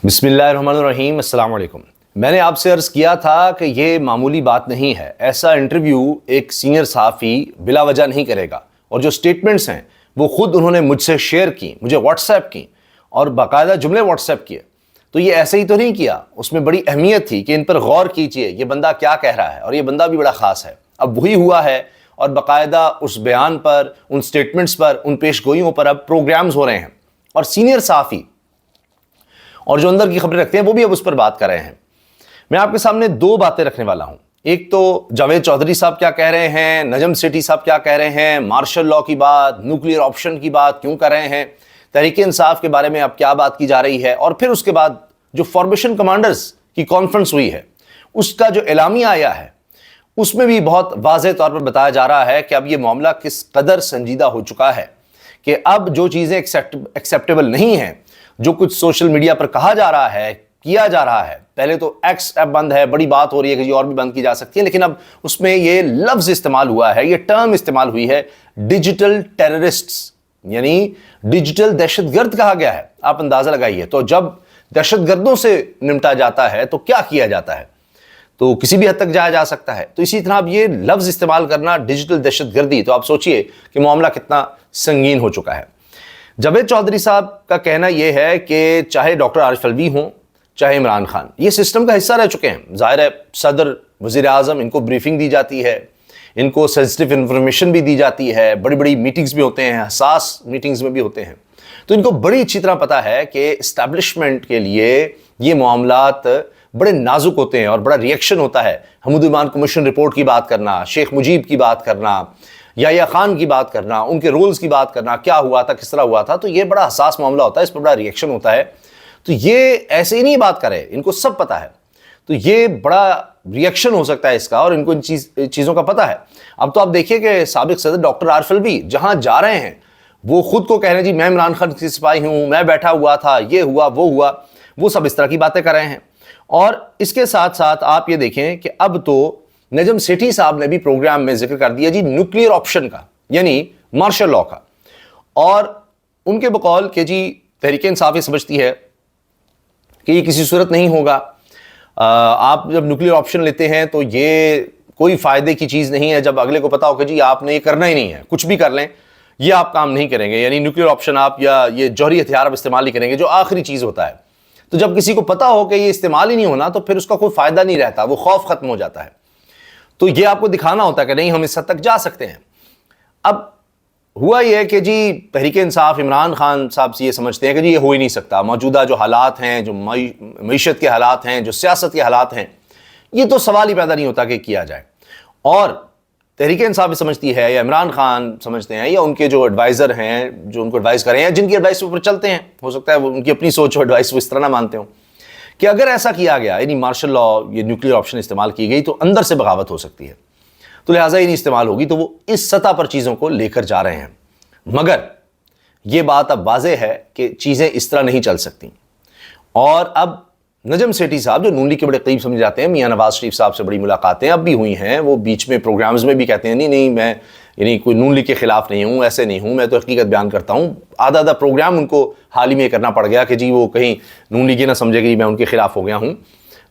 بسم اللہ الرحمن الرحیم، السلام علیکم۔ میں نے آپ سے عرض کیا تھا کہ یہ معمولی بات نہیں ہے، ایسا انٹرویو ایک سینئر صحافی بلا وجہ نہیں کرے گا، اور جو سٹیٹمنٹس ہیں وہ خود انہوں نے مجھ سے شیئر کی، مجھے واٹس ایپ کی، اور باقاعدہ جملے واٹس ایپ کیے، تو یہ ایسے ہی تو نہیں کیا، اس میں بڑی اہمیت تھی کہ ان پر غور کیجئے یہ بندہ کیا کہہ رہا ہے، اور یہ بندہ بھی بڑا خاص ہے۔ اب وہی ہوا ہے، اور باقاعدہ اس بیان پر، ان سٹیٹمنٹس پر، ان پیش گوئیوں پر اب پروگرامز ہو رہے ہیں، اور سینئر صحافی اور جو اندر کی خبریں رکھتے ہیں وہ بھی اب اس پر بات کر رہے ہیں۔ میں آپ کے سامنے دو باتیں رکھنے والا ہوں، ایک تو جاوید چودھری صاحب کیا کہہ رہے ہیں، نجم سیٹھی صاحب کیا کہہ رہے ہیں، مارشل لاء کی بات، نیوکلیئر آپشن کی بات کیوں کر رہے ہیں، تحریک انصاف کے بارے میں اب کیا بات کی جا رہی ہے، اور پھر اس کے بعد جو فارمیشن کمانڈرز کی کانفرنس ہوئی ہے اس کا جو اعلامیہ آیا ہے، اس میں بھی بہت واضح طور پر بتایا جا رہا ہے کہ اب یہ معاملہ کس قدر سنجیدہ ہو چکا ہے کہ اب جو چیزیں ایکسیپٹیبل نہیں ہیں، جو کچھ سوشل میڈیا پر کہا جا رہا ہے، کیا جا رہا ہے، پہلے تو ایکس ایپ بند ہے، بڑی بات ہو رہی ہے کہ یہ اور بھی بند کی جا سکتی ہے، لیکن اب اس میں یہ لفظ استعمال ہوا ہے، یہ ٹرم استعمال ہوئی ہے، ڈیجیٹل ٹیررسٹس، یعنی ڈیجیٹل دہشت گرد کہا گیا ہے۔ آپ اندازہ لگائیے، تو جب دہشت گردوں سے نمٹا جاتا ہے تو کیا کیا جاتا ہے، تو کسی بھی حد تک جایا جا سکتا ہے۔ تو اسی طرح اب یہ لفظ استعمال کرنا ڈیجیٹل دہشت گردی، تو آپ سوچئے کہ معاملہ کتنا سنگین ہو چکا ہے۔ جاوید چودھری صاحب کا کہنا یہ ہے کہ چاہے ڈاکٹر عارف الوی ہوں، چاہے عمران خان، یہ سسٹم کا حصہ رہ چکے ہیں۔ ظاہر ہے صدر، وزیر اعظم، ان کو بریفنگ دی جاتی ہے، ان کو سینسٹیو انفارمیشن بھی دی جاتی ہے، بڑی بڑی میٹنگز بھی ہوتے ہیں، حساس میٹنگز میں بھی ہوتے ہیں، تو ان کو بڑی اچھی طرح پتا ہے کہ اسٹیبلشمنٹ کے لیے یہ معاملات بڑے نازک ہوتے ہیں اور بڑا ریئیکشن ہوتا ہے۔ حمود امان کمیشن رپورٹ کی بات کرنا، شیخ مجیب کی بات کرنا، یحییٰ خان کی بات کرنا، ان کے رولز کی بات کرنا، کیا ہوا تھا، کس طرح ہوا تھا، تو یہ بڑا حساس معاملہ ہوتا ہے، اس پر بڑا ریئیکشن ہوتا ہے۔ تو یہ ایسے ہی نہیں بات کرے، ان کو سب پتا ہے، تو یہ بڑا ریئیکشن ہو سکتا ہے اس کا، اور ان کو ان چیزوں کا پتا ہے۔ اب تو آپ دیکھیے کہ سابق صدر ڈاکٹر عارف الوی جہاں جا رہے ہیں، وہ خود کو کہہ رہے ہیں جی میں عمران خان کی سپاہی ہوں، میں بیٹھا ہوا تھا، یہ ہوا وہ ہوا، وہ سب اس طرح کی باتیں کر رہے ہیں۔ اور اس کے ساتھ ساتھ آپ یہ دیکھیں کہ اب تو نجم سیٹھی صاحب نے بھی پروگرام میں ذکر کر دیا جی نیوکلیئر آپشن کا، یعنی مارشل لاء کا، اور ان کے بقول کہ جی تحریک انصاف یہ سمجھتی ہے کہ یہ کسی صورت نہیں ہوگا، آپ جب نیوکلیئر آپشن لیتے ہیں تو یہ کوئی فائدے کی چیز نہیں ہے، جب اگلے کو پتا ہو کہ جی آپ نے یہ کرنا ہی نہیں ہے، کچھ بھی کر لیں یہ آپ کام نہیں کریں گے، یعنی نیوکلیئر آپشن آپ یا یہ جوہری ہتھیار آپ استعمال نہیں کریں گے جو آخری چیز ہوتا ہے۔ تو جب کسی کو پتا ہو کہ یہ استعمال ہی نہیں ہونا تو پھر اس کا کوئی فائدہ نہیں رہتا، وہ خوف ختم ہو جاتا ہے۔ تو یہ آپ کو دکھانا ہوتا ہے کہ نہیں ہم اس حد تک جا سکتے ہیں۔ اب ہوا یہ ہے کہ جی تحریک انصاف عمران خان صاحب سے یہ سمجھتے ہیں کہ جی یہ ہو ہی نہیں سکتا، موجودہ جو حالات ہیں، جو معیشت کے حالات ہیں، جو سیاست کے حالات ہیں، یہ تو سوال ہی پیدا نہیں ہوتا کہ کیا جائے۔ اور تحریک انصاف بھی سمجھتی ہے، یا عمران خان سمجھتے ہیں، یا ان کے جو ایڈوائزر ہیں جو ان کو ایڈوائز کریں، یا جن کی ایڈوائس پر چلتے ہیں، ہو سکتا ہے وہ ان کی اپنی سوچ و ایڈوائس وہ اس طرح نہ مانتے ہوں، کہ اگر ایسا کیا گیا، یعنی مارشل لاء، یہ نیوکلیئر آپشن استعمال کی گئی تو اندر سے بغاوت ہو سکتی ہے، تو لہٰذا یہ نہیں استعمال ہوگی، تو وہ اس سطح پر چیزوں کو لے کر جا رہے ہیں۔ مگر یہ بات اب واضح ہے کہ چیزیں اس طرح نہیں چل سکتی، اور اب نجم سیٹھی صاحب جو نون لیگ کے بڑے قریب سمجھے جاتے ہیں، میاں نواز شریف صاحب سے بڑی ملاقاتیں اب بھی ہوئی ہیں، وہ بیچ میں پروگرامز میں بھی کہتے ہیں نہیں میں یعنی کوئی نون لیگ کے خلاف نہیں ہوں، ایسے نہیں ہوں، میں تو حقیقت بیان کرتا ہوں۔ آدھا پروگرام ان کو حال ہی میں کرنا پڑ گیا کہ جی وہ کہیں نون لیگ نہ سمجھے کہ میں ان کے خلاف ہو گیا ہوں،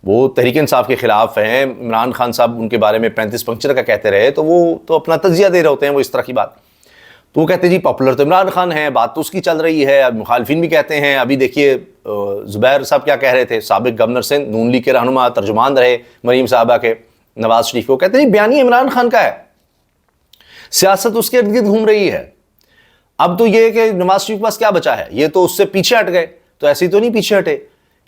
وہ تحریک انصاف کے خلاف ہیں۔ عمران خان صاحب ان کے بارے میں 35 پنکچر کا کہتے رہے، تو وہ تو اپنا تجزیہ دے رہے ہوتے ہیں، وہ اس طرح کی بات، تو وہ کہتے ہیں جی پاپولر تو عمران خان ہے، بات تو اس کی چل رہی ہے، اب مخالفین بھی کہتے ہیں۔ ابھی دیکھیے زبیر صاحب کیا کہہ رہے تھے، سابق گورنر سندھ، نون لیگ کے رہنما، ترجمان رہے مریم صاحبہ کے، نواز شریف کو کہتے ہیں بیانیہ عمران خان کا ہے، سیاست اس کے ارد گرد گھوم رہی ہے۔ اب تو یہ کہ نواز شریف کے پاس کیا بچا ہے، یہ تو اس سے پیچھے ہٹ گئے، تو ایسے ہی تو نہیں پیچھے ہٹے،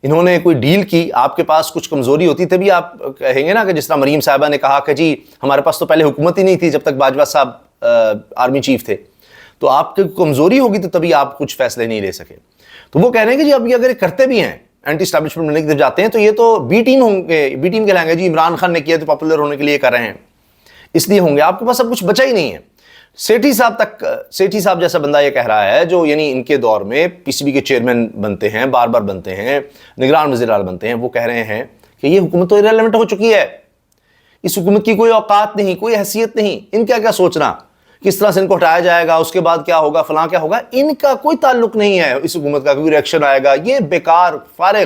انہوں نے کوئی ڈیل کی، آپ کے پاس کچھ کمزوری ہوتی تبھی آپ کہیں گے نا، کہ جس طرح مریم صاحبہ نے کہا کہ جی ہمارے پاس تو پہلے حکومت ہی نہیں تھی جب تک باجوہ صاحب آرمی چیف تھے، تو آپ کی کمزوری ہوگی تو تبھی آپ کچھ فیصلے نہیں لے سکے۔ تو وہ کہہ رہے ہیں کہ جی اب یہ اگر کرتے بھی ہیں، اینٹی اسٹیبلشمنٹ بننے کی طرف جاتے ہیں، تو یہ تو بی ٹیم ہوں گے، بی ٹیم کہلائیں گے جی عمران خان نے کیا تو پاپولر ہونے کے لیے کر رہے ہیں، اس لیے ہوں گے، آپ کے پاس اب کچھ بچا ہی نہیں ہے۔ سیٹھی صاحب جیسا بندہ یہ کہہ رہا ہے، جو یعنی ان کے دور میں پی سی بی کے چیئرمین بنتے ہیں، بار بار بنتے ہیں، نگران وزیر اعلیٰ بنتے ہیں، وہ کہہ رہے ہیں کہ یہ حکومت تو ارریلیونٹ ہو چکی ہے، اس حکومت کی کوئی اوقات نہیں، کوئی حیثیت نہیں، ان کیا سوچنا، کس طرح سے ان کو ہٹایا جائے گا، اس کے بعد کیا ہوگا، فلاں کیا ہوگا، ان کا کوئی تعلق نہیں ہے، اس حکومت کا کوئی ریئیکشن آئے گا، یہ بیکار فارغ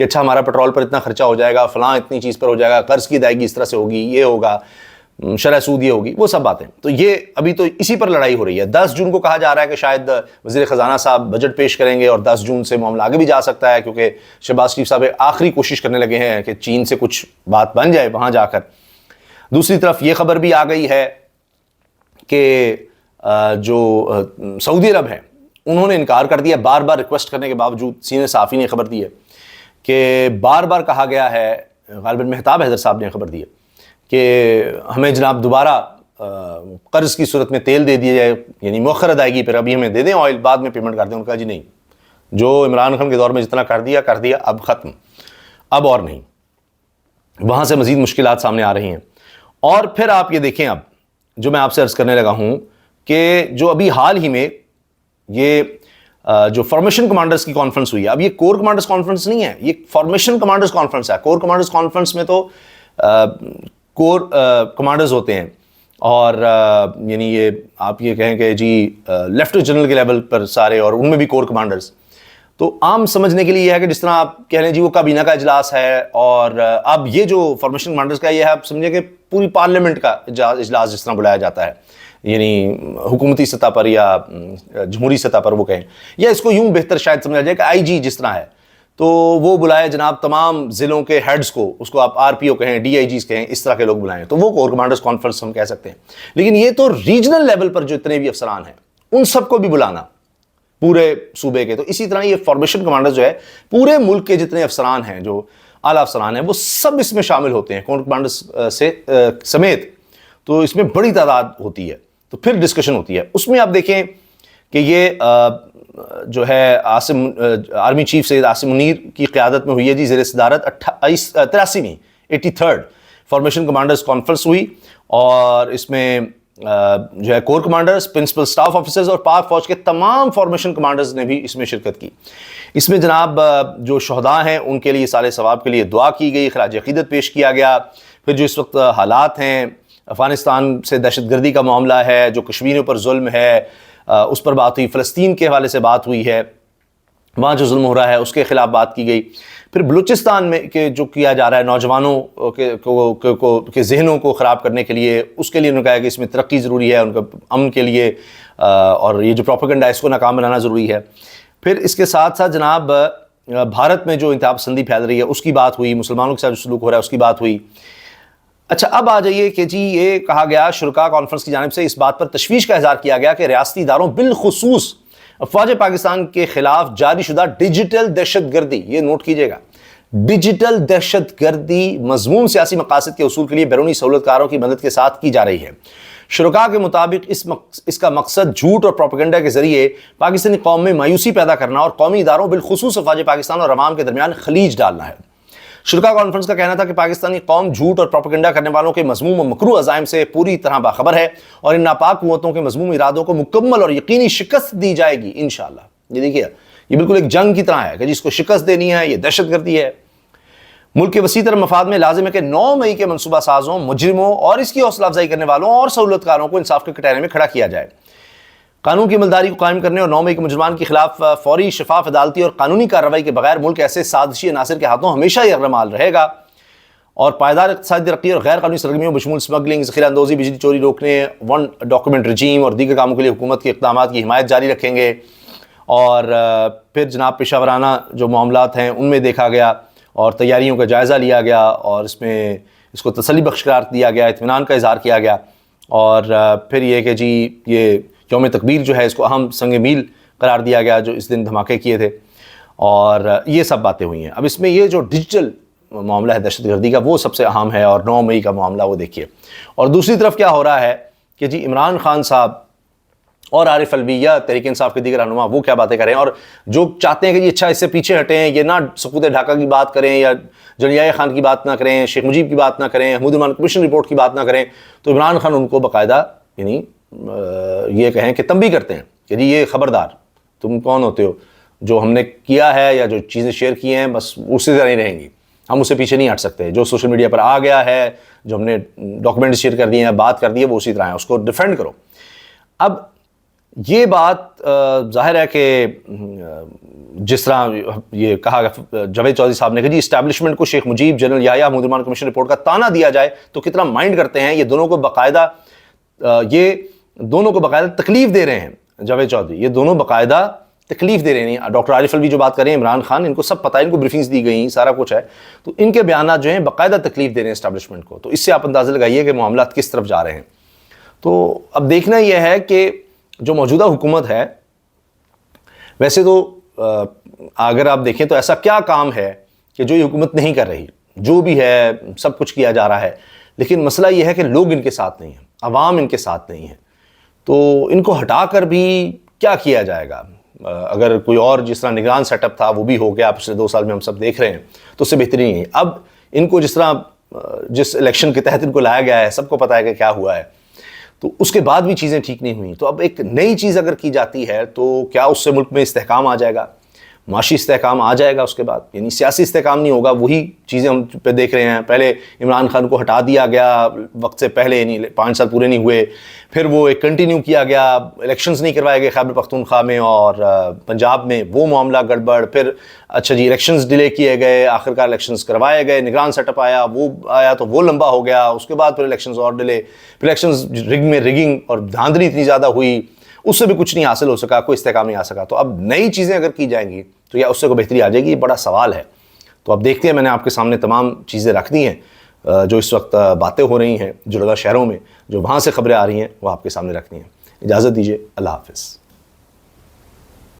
کہ اچھا ہمارا پیٹرول پر اتنا خرچہ ہو جائے گا، فلاں اتنی چیز پر ہو جائے گا، قرض کی ادائیگی اس طرح سے ہوگی، یہ ہوگا، شرح سود یہ ہوگی، وہ سب باتیں. تو یہ ابھی تو اسی پر لڑائی ہو رہی ہے. 10 جون کو کہا جا رہا ہے کہ شاید وزیر خزانہ صاحب بجٹ پیش کریں گے اور 10 جون سے معاملہ آگے بھی جا سکتا ہے، کیونکہ شہباز شریف صاحب آخری کوشش کرنے لگے ہیں کہ چین سے کچھ بات بن جائے وہاں جا کر. دوسری طرف یہ خبر بھی آ گئی ہے کہ جو سعودی عرب ہیں انہوں نے انکار کر دیا، بار بار ریکویسٹ کرنے کے باوجود. سینئر صحافی نے خبر دی ہے کہ بار بار کہا گیا ہے، غالباً مہتاب حیدر صاحب نے خبر دی ہے کہ ہمیں جناب دوبارہ قرض کی صورت میں تیل دے دیا جائے، یعنی مؤخر ادائیگی پر ابھی ہمیں دے دیں آئل، بعد میں پیمنٹ کر دیں. ان کا جی نہیں، جو عمران خان کے دور میں جتنا کر دیا اب ختم، اب اور نہیں. وہاں سے مزید مشکلات سامنے آ رہی ہیں. اور پھر آپ یہ دیکھیں، اب جو میں آپ سے عرض کرنے لگا ہوں کہ جو ابھی حال ہی میں یہ جو فارمیشن کمانڈرز کی کانفرنس ہوئی ہے، اب یہ کور کمانڈرز کانفرنس نہیں ہے، یہ فارمیشن کمانڈرز کانفرنس ہے. کور کمانڈرز کانفرنس میں تو کور کمانڈرز ہوتے ہیں، اور یعنی یہ آپ یہ کہیں کہ جی لیفٹنٹ جنرل کے لیول پر سارے، اور ان میں بھی کور کمانڈرز. تو عام سمجھنے کے لیے یہ ہے کہ جس طرح آپ کہہ لیں جی وہ کابینہ کا اجلاس ہے، اور اب یہ جو فارمیشن کمانڈرز کا یہ ہے، آپ سمجھیں کہ پوری پارلیمنٹ کا اجلاس جس طرح بلایا جاتا ہے، یعنی حکومتی سطح پر یا جمہوری سطح پر وہ کہیں، یا اس کو یوں بہتر شاید سمجھا جائے کہ آئی جی جس طرح ہے تو وہ بلائے جناب تمام ضلعوں کے ہیڈز کو، اس کو آپ آر پی او کہیں، ڈی آئی جیز کہیں، اس طرح کے لوگ بلائیں، تو وہ کور کمانڈرز کانفرنس ہم کہہ سکتے ہیں. لیکن یہ تو ریجنل لیول پر جو اتنے بھی افسران ہیں ان سب کو بھی بلانا پورے صوبے کے. تو اسی طرح یہ فارمیشن کمانڈر جو ہے پورے ملک کے جتنے افسران ہیں، جو اعلیٰ افسران ہیں، وہ سب اس میں شامل ہوتے ہیں کور کمانڈرز سے سمیت. تو اس میں بڑی تعداد ہوتی ہے، تو پھر ڈسکشن ہوتی ہے. اس میں آپ دیکھیں کہ یہ جو ہے آرمی چیف سید عاصم منیر کی قیادت میں ہوئی ہے جی، زیر صدارت 83ویں 83rd فارمیشن کمانڈرز کانفرنس ہوئی، اور اس میں جو ہے corps commanders, principal staff officers اور پاک فوج کے تمام فارمیشن کمانڈرز نے بھی اس میں شرکت کی. اس میں جناب جو شہداء ہیں ان کے لیے صالح ثواب کے لیے دعا کی گئی، خراج عقیدت پیش کیا گیا. پھر جو اس وقت حالات ہیں، افغانستان سے دہشت گردی کا معاملہ ہے، جو کشمیریوں پر ظلم ہے اس پر بات ہوئی، فلسطین کے حوالے سے بات ہوئی ہے، وہاں جو ظلم ہو رہا ہے اس کے خلاف بات کی گئی. پھر بلوچستان میں کہ جو کیا جا رہا ہے نوجوانوں کے ذہنوں کو خراب کرنے کے لیے، اس کے لیے انہوں نے کہا کہ اس میں ترقی ضروری ہے، ان کا امن کے لیے، اور یہ جو پروپیگنڈا ہے اس کو ناکام بنانا ضروری ہے. پھر اس کے ساتھ ساتھ جناب بھارت میں جو انتہا پسندی پھیل رہی ہے اس کی بات ہوئی، مسلمانوں کے ساتھ جو سلوک ہو رہا ہے اس کی بات ہوئی. اچھا اب آ جائیے کہ جی یہ کہا گیا شرکاء کانفرنس کی جانب سے اس بات پر تشویش کا اظہار کیا گیا کہ ریاستی اداروں بالخصوص افواج پاکستان کے خلاف جاری شدہ ڈیجیٹل دہشت گردی، یہ نوٹ کیجئے گا، ڈیجیٹل دہشت گردی مضمون سیاسی مقاصد کے حصول کے لیے بیرونی سہولت کاروں کی مدد کے ساتھ کی جا رہی ہے. شرکاء کے مطابق اس کا مقصد جھوٹ اور پروپیگنڈا کے ذریعے پاکستانی قوم میں مایوسی پیدا کرنا اور قومی اداروں بالخصوص افواج پاکستان اور عوام کے درمیان خلیج ڈالنا ہے. شرکاء کانفرنس کا کہنا تھا کہ پاکستانی قوم جھوٹ اور پروپیگنڈا کرنے والوں کے مذموم و مکروہ عزائم سے پوری طرح باخبر ہے، اور ان ناپاک قوتوں کے مذموم ارادوں کو مکمل اور یقینی شکست دی جائے گی انشاءاللہ. یہ دیکھیے، یہ بالکل ایک جنگ کی طرح ہے کہ جس کو شکست دینی ہے، یہ دہشت گردی ہے. ملک کے وسیع تر مفاد میں لازم ہے کہ 9 مئی کے منصوبہ سازوں، مجرموں اور اس کی حوصلہ افزائی کرنے والوں اور سہولت کاروں کو انصاف کے کٹہرے میں کھڑا کیا جائے. قانون کی عملداری کو قائم کرنے اور 9 مئی کے مجرمان کے خلاف فوری، شفاف، عدالتی اور قانونی کارروائی کے بغیر ملک ایسے سازشی عناصر کے ہاتھوں ہمیشہ یرغمال رہے گا، اور پائیدار اقتصادی ترقی اور غیر قانونی سرگرمیوں بشمول اسمگلنگ، ذخیرہ اندوزی، بجلی چوری روکنے، ون ڈاکومنٹ رجیم اور دیگر کاموں کے لیے حکومت کے اقدامات کی حمایت جاری رکھیں گے. اور پھر جناب پیشہ ورانہ جو معاملات ہیں ان میں دیکھا گیا اور تیاریوں کا جائزہ لیا گیا، اور اس کو تسلی بخش قرار دیا گیا، اطمینان کا اظہار کیا گیا. اور پھر یہ کہ جی یہ یوم تکبیر جو ہے اس کو اہم سنگ میل قرار دیا گیا جو اس دن دھماکے کیے تھے، اور یہ سب باتیں ہوئی ہیں. اب اس میں یہ جو ڈیجیٹل معاملہ ہے دہشت گردی کا وہ سب سے اہم ہے، اور 9 مئی کا معاملہ وہ دیکھیے. اور دوسری طرف کیا ہو رہا ہے کہ جی عمران خان صاحب اور عارف الوی یا تحریک انصاف کے دیگر رہنما وہ کیا باتیں کریں، اور جو چاہتے ہیں کہ جی اچھا اس سے پیچھے ہٹیں، یہ نہ سقوط ڈھاکہ کی بات کریں، یا جلیائے خان کی بات نہ کریں، شیخ مجیب کی بات نہ کریں، حمود الرحمان کمیشن رپورٹ کی بات نہ کریں، تو عمران خان ان کو باقاعدہ یعنی یہ کہیں کہ تنبیہ کرتے ہیں کہ جی یہ خبردار، تم کون ہوتے ہو، جو ہم نے کیا ہے یا جو چیزیں شیئر کی ہیں بس اسی طرح ہی رہیں گی، ہم اس سے پیچھے نہیں ہٹ سکتے. جو سوشل میڈیا پر آ گیا ہے، جو ہم نے ڈاکومنٹ شیئر کر دیے ہیں، بات کر دی ہے، وہ اسی طرح ہے، اس کو ڈیفینڈ کرو. اب یہ بات ظاہر ہے کہ جس طرح یہ کہا جاوید چودھری صاحب نے کہ جی اسٹیبلشمنٹ کو شیخ مجیب جنرل یحییٰ محمود الرحمان کمیشن رپورٹ کا تانا دیا جائے تو کتنا مائنڈ کرتے ہیں. یہ دونوں کو باقاعدہ تکلیف دے رہے ہیں. جاوید چودھری یہ دونوں باقاعدہ تکلیف دے رہے ہیں. ڈاکٹر عارف الوی جو بات کر رہے ہیں, عمران خان, ان کو سب پتہ ہے, ان کو بریفنگز دی گئی, سارا کچھ ہے. تو ان کے بیانات جو ہیں باقاعدہ تکلیف دے رہے ہیں اسٹیبلشمنٹ کو. تو اس سے آپ اندازہ لگائیے کہ معاملات کس طرف جا رہے ہیں. تو اب دیکھنا یہ ہے کہ جو موجودہ حکومت ہے, ویسے تو اگر آپ دیکھیں تو ایسا کیا کام ہے کہ جو یہ حکومت نہیں کر رہی. جو بھی ہے سب کچھ کیا جا رہا ہے, لیکن مسئلہ یہ ہے کہ لوگ ان کے ساتھ نہیں ہیں, عوام ان کے ساتھ نہیں ہے. تو ان کو ہٹا کر بھی کیا کیا جائے گا؟ اگر کوئی اور جس طرح نگران سیٹ اپ تھا وہ بھی ہو گیا پچھلے 2 سال میں, ہم سب دیکھ رہے ہیں, تو اس سے بہتری نہیں ہے. اب ان کو جس طرح جس الیکشن کے تحت ان کو لایا گیا ہے, سب کو پتہ ہے کہ کیا ہوا ہے, تو اس کے بعد بھی چیزیں ٹھیک نہیں ہوئیں. تو اب ایک نئی چیز اگر کی جاتی ہے تو کیا اس سے ملک میں استحکام آ جائے گا, معاشی استحکام آ جائے گا اس کے بعد؟ یعنی سیاسی استحکام نہیں ہوگا. وہی چیزیں ہم پہ دیکھ رہے ہیں. پہلے عمران خان کو ہٹا دیا گیا وقت سے پہلے, یعنی 5 سال پورے نہیں ہوئے, پھر وہ ایک کنٹینیو کیا گیا, الیکشنز نہیں کروائے گئے خیبر پختونخوا میں اور پنجاب میں, وہ معاملہ گڑبڑ. پھر اچھا جی الیکشنز ڈیلے کیے گئے, آخرکار الیکشنز کروائے گئے, نگران سیٹ اپ آیا, وہ آیا تو وہ لمبا ہو گیا. اس کے بعد پھر الیکشنز اور ڈیلے, پھر الیکشنز رگنگ اور دھاندلی اتنی زیادہ ہوئی, اس سے بھی کچھ نہیں حاصل ہو سکا, کوئی استحکام نہیں آ سکا. تو اب نئی چیزیں اگر کی جائیں گی تو یا اس سے کوئی بہتری آ جائے گی, یہ بڑا سوال ہے. تو اب دیکھتے ہیں, میں نے آپ کے سامنے تمام چیزیں رکھ دی ہیں جو اس وقت باتیں ہو رہی ہیں جڑواں شہروں میں, جو وہاں سے خبریں آ رہی ہیں وہ آپ کے سامنے رکھنی ہیں. اجازت دیجیے, اللہ حافظ.